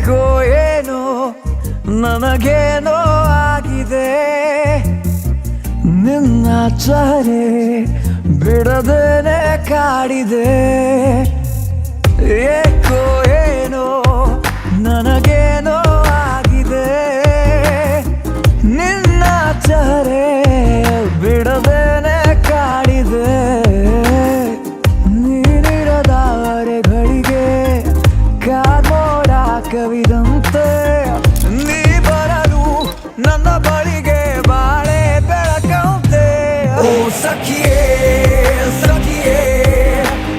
ಏಕೋ ಏನೋ ನನಗೇನೋ ಆಗಿದೆ ನಿನ್ನ ಚಹರೆ ಬಿಡದೇನೆ ಕಾಡಿದೆ ಏಕೋ ಏನೋ ನನಗೇನೋ ಆಗಿದೆ ನಿನ್ನ ಚಹರೆ ಬಿಡದೇನೆ ಕಾಡಿದೆ ನೀನಿರದವರೆಗಳಿಗೆ ಕಾರ್ಮೋಡ ಕವಿದಂತೆ ನೀ ಬರಲು ನನ್ನ ಬಳಿಗೆ ಬಾಳೆ ಬೆಳಕಂತೆ ಓ ಸಖಿಯೇ ಸಖಿಯೇ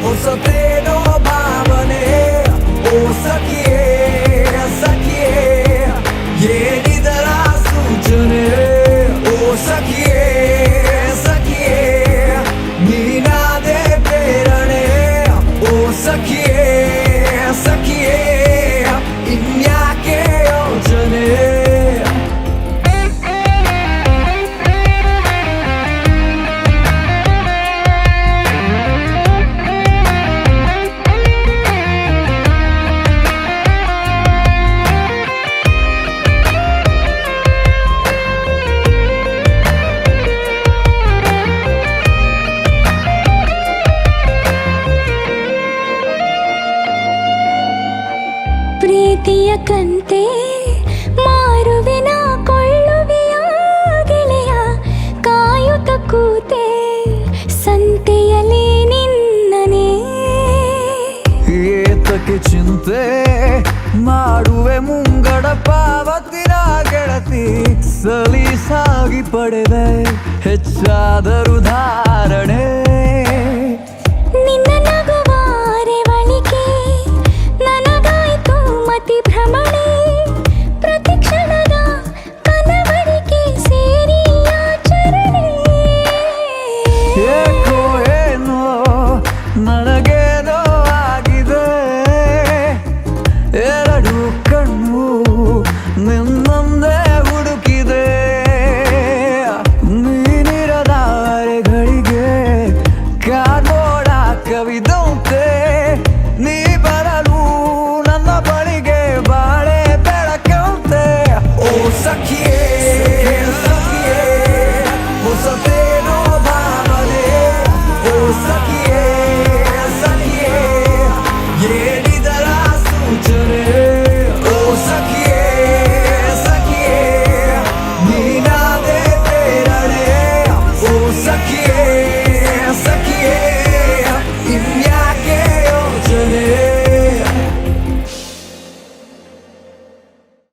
ಹೊಸತೇನೋ ಭಾವನೆ ಓ ಸಖಿಯೇ ಸಖಿಯೇ ಏನಿದರ ಸೂಚನೆ ಓ ಸಖಿಯೇ ಸಖಿಯೇ ನೀನಾದೆ ಪ್ರೇರಣೆ ಓ ಸಖಿಯೇ ಸಖಿಯೇ ಇನ್ಯಾಕೆ ಯೋಚನೆ ಪ್ರೀತಿಯ ಕಂತೆ ಮಾರುವೆನ ಕೊಳ್ಳುವೆಯ ಗೆಳೆಯ ಕಾಯುತ್ತ ಕೂತೆ ಸಂತೆಯಲ್ಲಿ ನಿನ್ನನೆ ಏತಕ್ಕೆ ಚಿಂತೆ ಮಾಡುವೆ ಮುಂಗಡ ಪಾವತಿನ ಗೆಳತಿ ಸಲೀಸಾಗಿ ಪಡೆದೆ ಹೆಚ್ಚಾದರೂ ಧಾರಣೆ